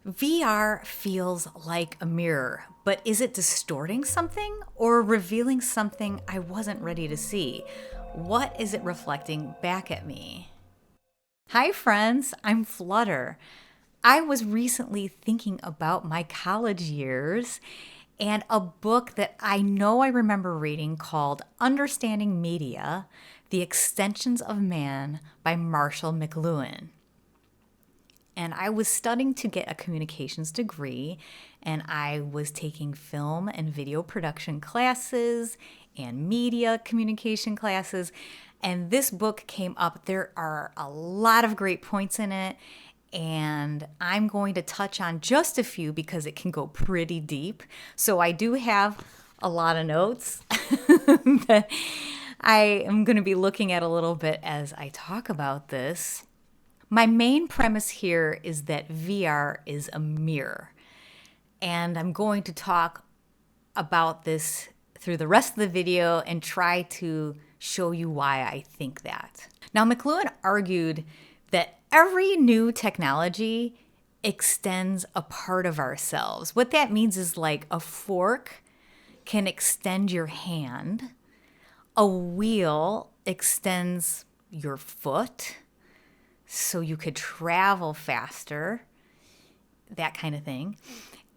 VR feels like a mirror, but is it distorting something or revealing something I wasn't ready to see? What is it reflecting back at me? Hi, friends, I'm Flutter. I was recently thinking about my college years and a book that I know I remember reading called Understanding Media: The Extensions of Man by Marshall McLuhan. And I was studying to get a communications degree, and I was taking film and video production classes and media communication classes. And this book came up. There are a lot of great points in it, and I'm going to touch on just a few because it can go pretty deep. So I do have a lot of notes that I am going to be looking at a little bit as I talk about this. My main premise here is that VR is a mirror, and I'm going to talk about this through the rest of the video and try to show you why I think that. Now, McLuhan argued that every new technology extends a part of ourselves. What that means is like a fork can extend your hand, a wheel extends your foot, so you could travel faster, that kind of thing.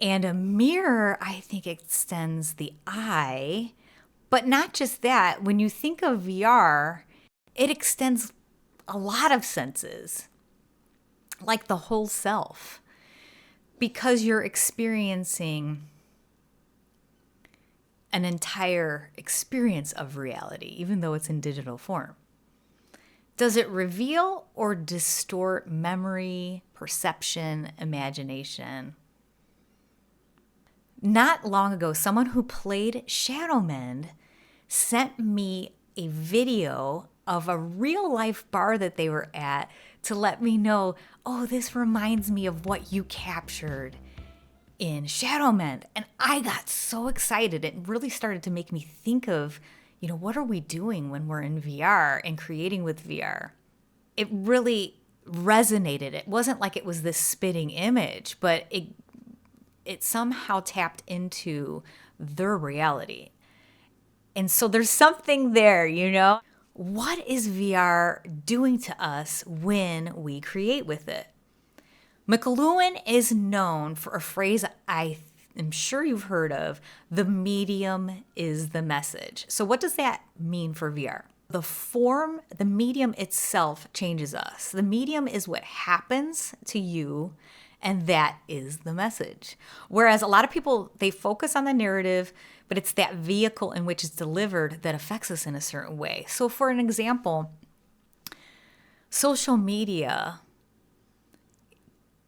And a mirror, I think, extends the eye. But not just that. When you think of VR, it extends a lot of senses, like the whole self, because you're experiencing an entire experience of reality, even though it's in digital form. Does it reveal or distort memory, perception, imagination? Not long ago, someone who played Shadow Mend sent me a video of a real life bar that they were at to let me know, oh, this reminds me of what you captured in Shadow Mend. And I got so excited. It really started to make me think of, what are we doing when we're in VR and creating with VR? It really resonated. It wasn't like it was this spitting image, but it somehow tapped into their reality. And so there's something there, What is VR doing to us when we create with it? McLuhan is known for a phrase I'm sure you've heard of: the medium is the message. So what does that mean for VR? The medium itself changes us. The medium is what happens to you, and that is the message. Whereas a lot of people, they focus on the narrative, but it's that vehicle in which it's delivered that affects us in a certain way. So for an example, social media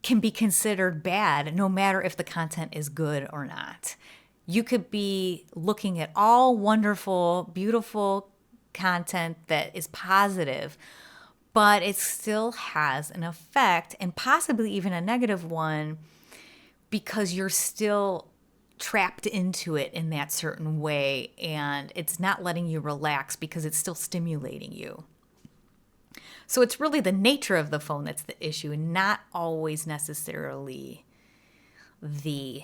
can be considered bad no matter if the content is good or not. You could be looking at all wonderful, beautiful content that is positive, but it still has an effect, and possibly even a negative one, because you're still trapped into it in that certain way, and it's not letting you relax because it's still stimulating you. So it's really the nature of the phone that's the issue, and not always necessarily the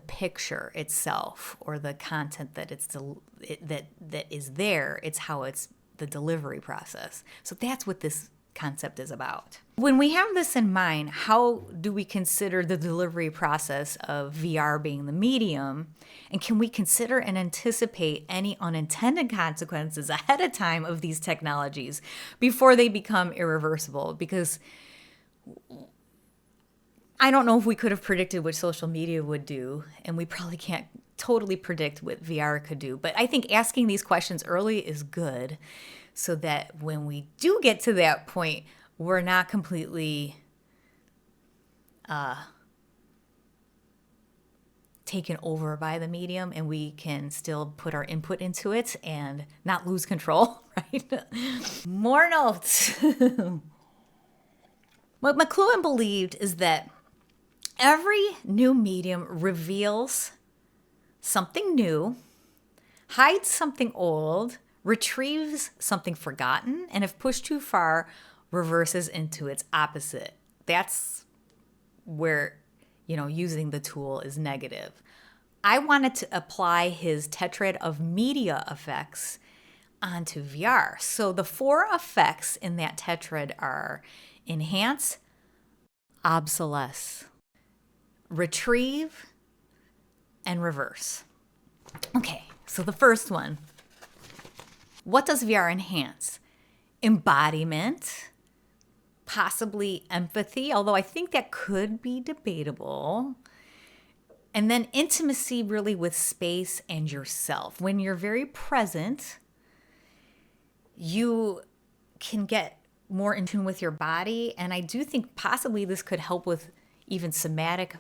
picture itself or the content that that is there. It's how it's the delivery process. So that's what this concept is about. When we have this in mind, how do we consider the delivery process of VR being the medium? And can we consider and anticipate any unintended consequences ahead of time of these technologies before they become irreversible? Because I don't know if we could have predicted what social media would do, and we probably can't totally predict what VR could do. But I think asking these questions early is good, so that when we do get to that point, we're not completely taken over by the medium, and we can still put our input into it and not lose control, right? More notes. What McLuhan believed is that every new medium reveals something new, hides something old, retrieves something forgotten, and if pushed too far, reverses into its opposite. That's where, using the tool is negative. I wanted to apply his tetrad of media effects onto VR. So the 4 effects in that tetrad are enhance, obsolete, retrieve, and reverse. Okay, so the first one. What does VR enhance? Embodiment, possibly empathy, although I think that could be debatable. And then intimacy really with space and yourself. When you're very present, you can get more in tune with your body. And I do think possibly this could help with even somatic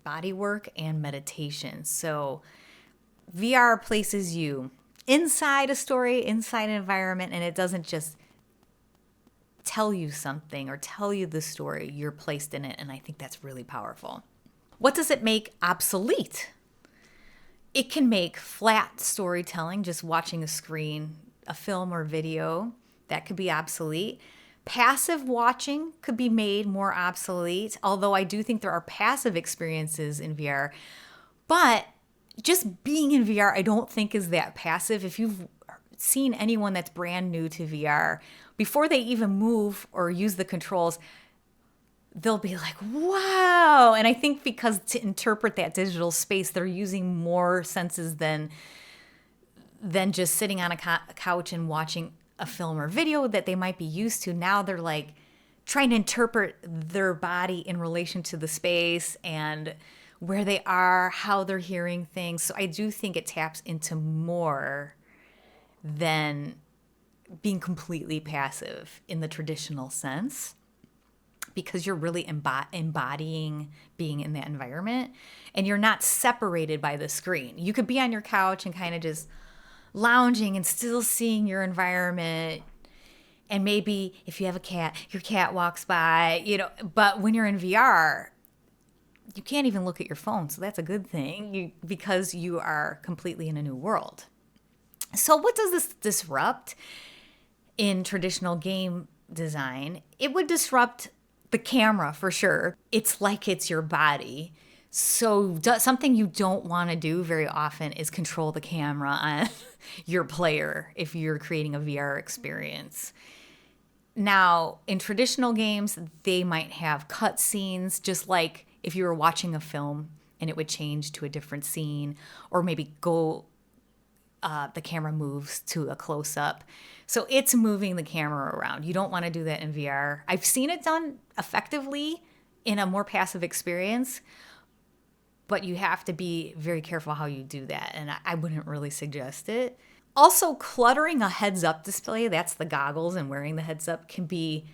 body work and meditation. So VR places you inside a story, inside an environment, and it doesn't just tell you something or tell you the story. You're placed in it, and I think that's really powerful. What does it make obsolete? It can make flat storytelling, just watching a screen, a film or video, that could be obsolete. Passive watching could be made more obsolete, although I do think there are passive experiences in VR. But just being in VR, I don't think is that passive. If you've seen anyone that's brand new to VR, before they even move or use the controls, they'll be like, wow. And I think because to interpret that digital space, they're using more senses than just sitting on a couch and watching a film or video that they might be used to. Now they're like trying to interpret their body in relation to the space and where they are, how they're hearing things. So I do think it taps into more than being completely passive in the traditional sense, because you're really embodying being in that environment and you're not separated by the screen. You could be on your couch and kind of just lounging and still seeing your environment. And maybe if you have a cat, your cat walks by, but when you're in VR, you can't even look at your phone. So that's a good thing because you are completely in a new world. So what does this disrupt in traditional game design? It would disrupt the camera for sure. It's like it's your body. So something you don't want to do very often is control the camera on your player if you're creating a VR experience. Now, in traditional games, they might have cut scenes, just like if you were watching a film and it would change to a different scene, or maybe the camera moves to a close-up. So it's moving the camera around. You don't want to do that in VR. I've seen it done effectively in a more passive experience, but you have to be very careful how you do that, and I wouldn't really suggest it. Also, cluttering a heads-up display, that's the goggles and wearing the heads-up, can be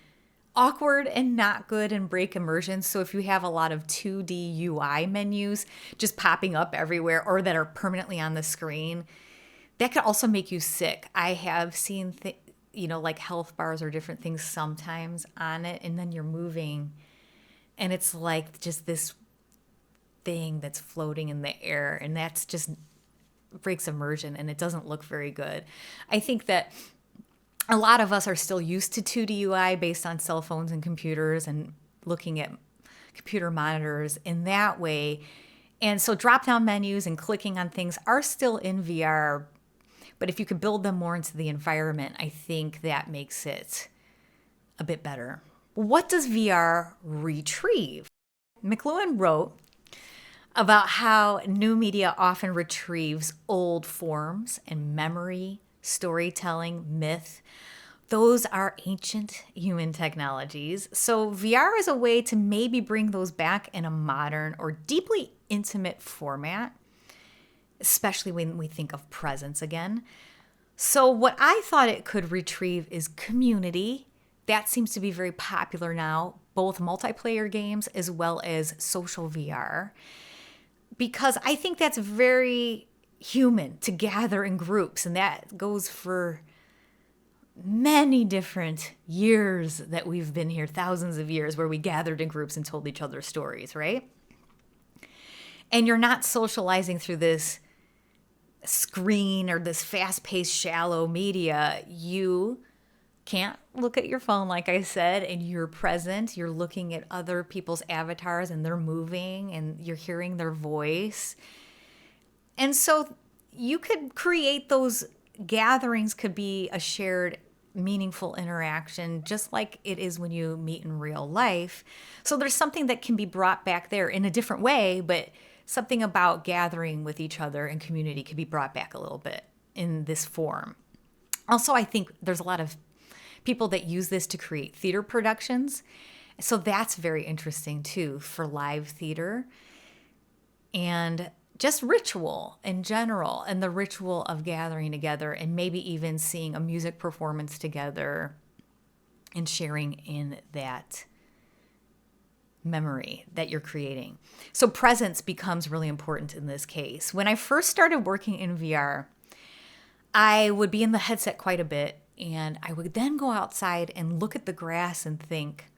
awkward and not good and break immersion. So if you have a lot of 2D UI menus just popping up everywhere or that are permanently on the screen, that could also make you sick. I have seen, like health bars or different things sometimes on it, and then you're moving, and it's like just this thing that's floating in the air, and that's just breaks immersion, and it doesn't look very good. I think that a lot of us are still used to 2D UI based on cell phones and computers and looking at computer monitors in that way. And so drop-down menus and clicking on things are still in VR, but if you could build them more into the environment, I think that makes it a bit better. What does VR retrieve? McLuhan wrote about how new media often retrieves old forms and memory, storytelling, myth. Those are ancient human technologies. So VR is a way to maybe bring those back in a modern or deeply intimate format, especially when we think of presence again. So what I thought it could retrieve is community. That seems to be very popular now, both multiplayer games as well as social VR, because I think that's very human to gather in groups, and that goes for many different years that we've been here, thousands of years, where we gathered in groups and told each other stories, right? And you're not socializing through this screen or this fast-paced, shallow media. You can't look at your phone, like I said, and you're present. You're looking at other people's avatars and they're moving and you're hearing their voice. And so you could create those gatherings, could be a shared meaningful interaction, just like it is when you meet in real life. So there's something that can be brought back there in a different way, but something about gathering with each other and community could be brought back a little bit in this form. Also, I think there's a lot of people that use this to create theater productions. So that's very interesting too for live theater. And just ritual in general, and the ritual of gathering together and maybe even seeing a music performance together and sharing in that memory that you're creating. So presence becomes really important in this case. When I first started working in VR, I would be in the headset quite a bit, and I would then go outside and look at the grass and think,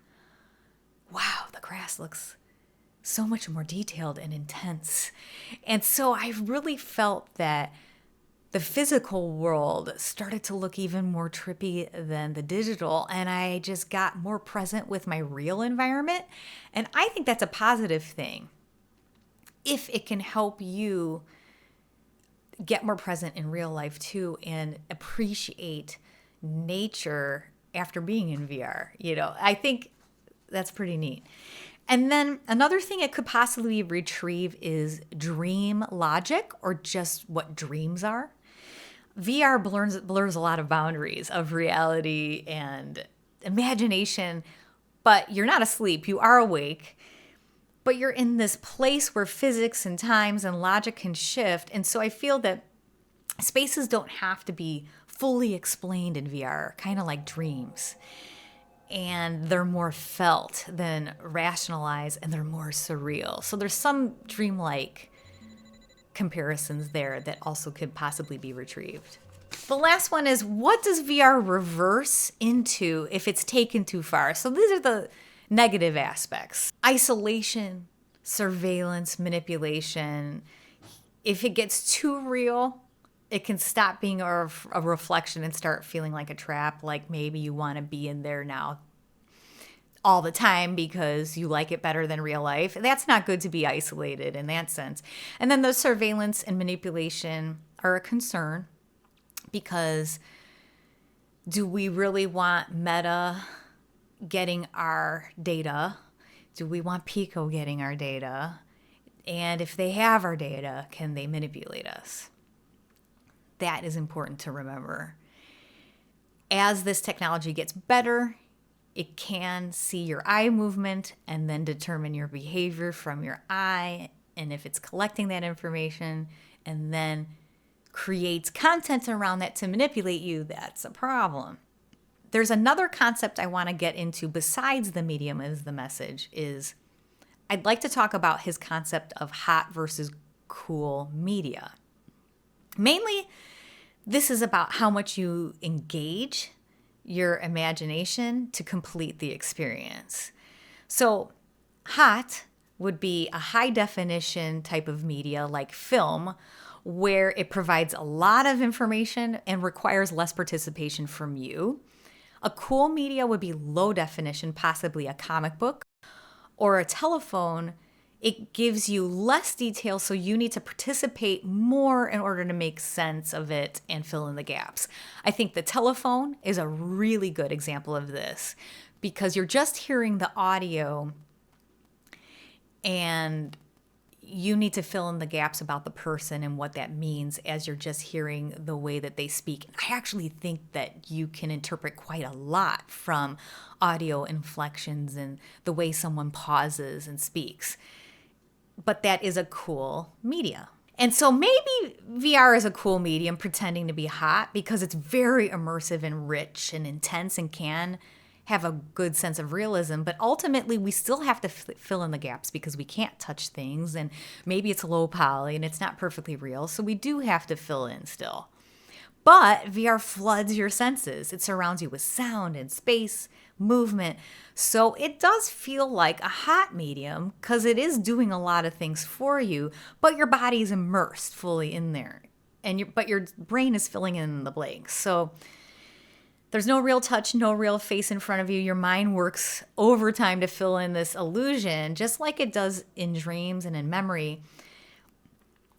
wow, the grass looks so much more detailed and intense. And so I really felt that the physical world started to look even more trippy than the digital, and I just got more present with my real environment. And I think that's a positive thing if it can help you get more present in real life too and appreciate nature after being in VR. I think that's pretty neat. And then another thing it could possibly retrieve is dream logic, or just what dreams are. VR blurs a lot of boundaries of reality and imagination, but you're not asleep, you are awake, but you're in this place where physics and times and logic can shift. And so I feel that spaces don't have to be fully explained in VR, kind of like dreams. And they're more felt than rationalized, and they're more surreal. So there's some dreamlike comparisons there that also could possibly be retrieved. The last one is, what does VR reverse into if it's taken too far? So these are the negative aspects. Isolation, surveillance, manipulation. If it gets too real, it can stop being a reflection and start feeling like a trap, like maybe you want to be in there now all the time because you like it better than real life. That's not good to be isolated in that sense. And then the surveillance and manipulation are a concern, because do we really want Meta getting our data? Do we want Pico getting our data? And if they have our data, can they manipulate us? That is important to remember. As this technology gets better, it can see your eye movement and then determine your behavior from your eye. And if it's collecting that information and then creates content around that to manipulate you, that's a problem. There's another concept I want to get into besides the medium as the message is, I'd like to talk about his concept of hot versus cool media. Mainly, this is about how much you engage your imagination to complete the experience. So hot would be a high definition type of media like film, where it provides a lot of information and requires less participation from you. A cool media would be low definition, possibly a comic book or a telephone. It gives you less detail, so you need to participate more in order to make sense of it and fill in the gaps. I think the telephone is a really good example of this, because you're just hearing the audio and you need to fill in the gaps about the person and what that means as you're just hearing the way that they speak. I actually think that you can interpret quite a lot from audio inflections and the way someone pauses and speaks. But that is a cool media. And so maybe VR is a cool medium pretending to be hot because it's very immersive and rich and intense and can have a good sense of realism. But ultimately, we still have to fill in the gaps because we can't touch things. And maybe it's low poly and it's not perfectly real. So we do have to fill in still. But VR floods your senses. It surrounds you with sound and space, movement. So it does feel like a hot medium because it is doing a lot of things for you, but your body's immersed fully in there. But your brain is filling in the blanks. So There's no real touch, no real face in front of you. Your mind works overtime to fill in this illusion, just like it does in dreams and in memory.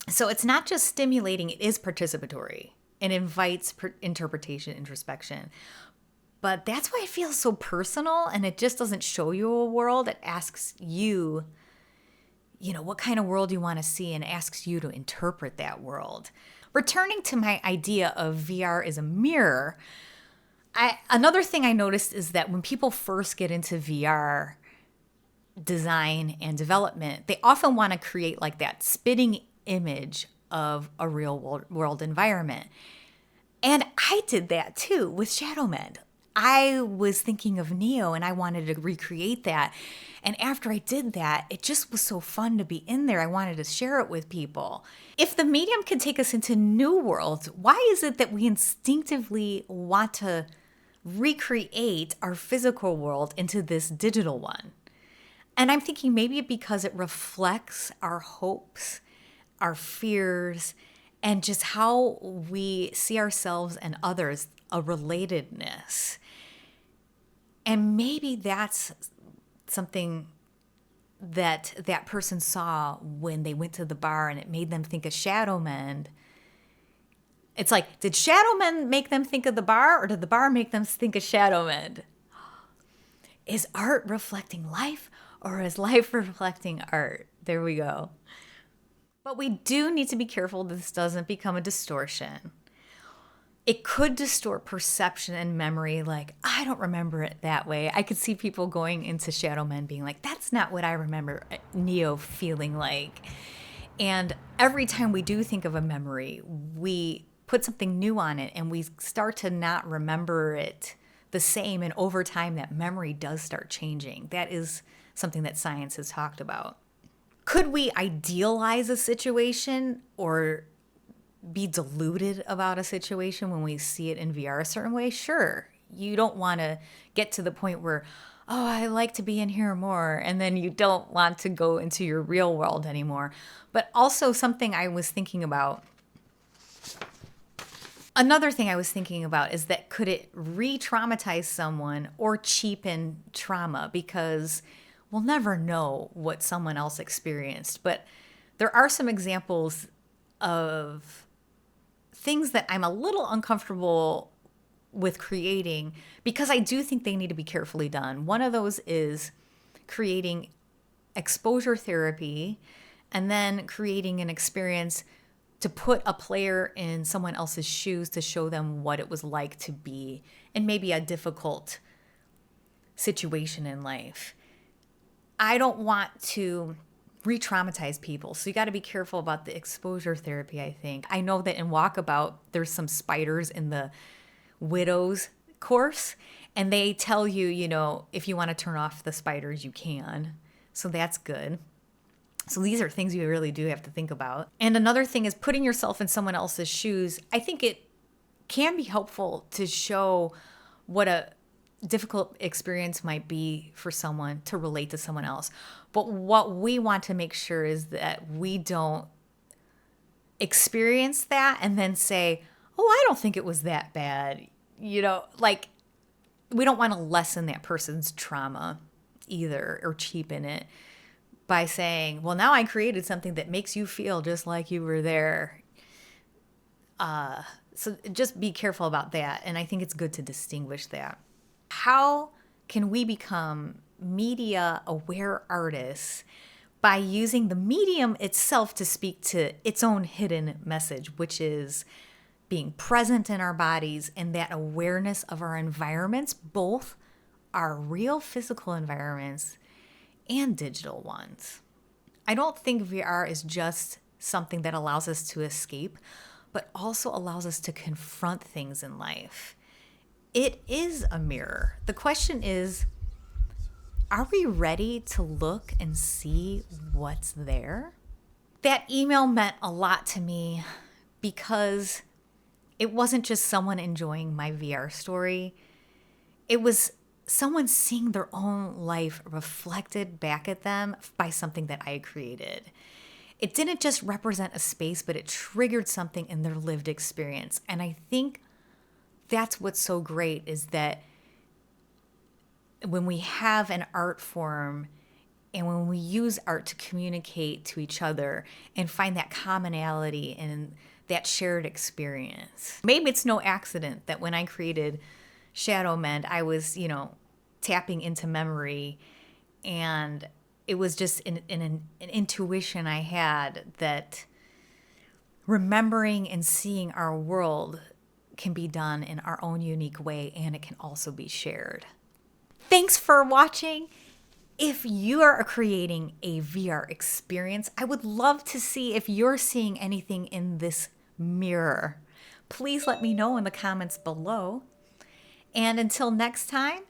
So it's not just stimulating, it is participatory and invites interpretation, introspection. But that's why it feels so personal, and it just doesn't show you a world. It asks you, what kind of world you want to see, and asks you to interpret that world. Returning to my idea of VR as a mirror, another thing I noticed is that when people first get into VR design and development, they often want to create like that spitting image of a real world environment. And I did that too with Shadow Mend. I was thinking of Neo and I wanted to recreate that. And after I did that, it just was so fun to be in there. I wanted to share it with people. If the medium can take us into new worlds, why is it that we instinctively want to recreate our physical world into this digital one? And I'm thinking maybe because it reflects our hopes, our fears, and just how we see ourselves and others, a relatedness. And maybe that's something that person saw when they went to the bar and it made them think of Shadow Mend. It's like, did Shadow Mend make them think of the bar, or did the bar make them think of Shadow Mend? Is art reflecting life, or is life reflecting art? There we go. But we do need to be careful that this doesn't become a distortion. It could distort perception and memory. Like, I don't remember it that way. I could see people going into Shadow Mend being like, that's not what I remember Neo feeling like. And every time we do think of a memory, we put something new on it and we start to not remember it the same. And over time, that memory does start changing. That is something that science has talked about. Could we idealize a situation or be deluded about a situation when we see it in VR a certain way? Sure. You don't want to get to the point where, oh, I like to be in here more, and then you don't want to go into your real world anymore. But also something I was thinking about, another thing I was thinking about is that could it re-traumatize someone or cheapen trauma? Because we'll never know what someone else experienced. But there are some examples of things that I'm a little uncomfortable with creating because I do think they need to be carefully done. One of those is creating exposure therapy and then creating an experience to put a player in someone else's shoes to show them what it was like to be in maybe a difficult situation in life. I don't want to re-traumatize people. So you got to be careful about the exposure therapy, I think. I know that in Walkabout, there's some spiders in the Widow's course, and they tell you, if you want to turn off the spiders, you can. So that's good. So these are things you really do have to think about. And another thing is putting yourself in someone else's shoes. I think it can be helpful to show what a difficult experience might be for someone to relate to someone else. But what we want to make sure is that we don't experience that and then say, oh, I don't think it was that bad. We don't want to lessen that person's trauma either or cheapen it by saying, well, now I created something that makes you feel just like you were there. So just be careful about that. And I think it's good to distinguish that. How can we become media-aware artists by using the medium itself to speak to its own hidden message, which is being present in our bodies and that awareness of our environments, both our real physical environments and digital ones. I don't think VR is just something that allows us to escape, but also allows us to confront things in life. It is a mirror. The question is, are we ready to look and see what's there? That email meant a lot to me because it wasn't just someone enjoying my VR story. It was someone seeing their own life reflected back at them by something that I created. It didn't just represent a space, but it triggered something in their lived experience. And I think that's what's so great, is that when we have an art form and when we use art to communicate to each other and find that commonality and that shared experience. Maybe it's no accident that when I created Shadow Mend, I was, tapping into memory, and it was just an intuition I had that remembering and seeing our world can be done in our own unique way, and it can also be shared. Thanks for watching. If you are creating a VR experience, I would love to see if you're seeing anything in this mirror. Please let me know in the comments below. And until next time,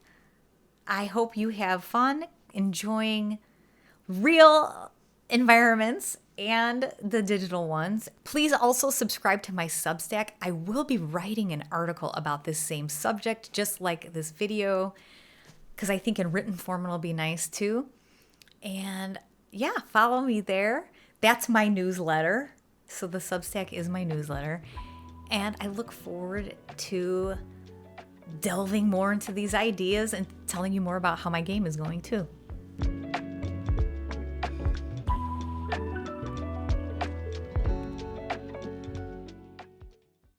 I hope you have fun enjoying real environments and the digital ones. Please also subscribe to my Substack. I will be writing an article about this same subject, just like this video, because I think in written form it'll be nice too. And yeah, follow me there. That's my newsletter. So the Substack is my newsletter. And I look forward to delving more into these ideas and telling you more about how my game is going too.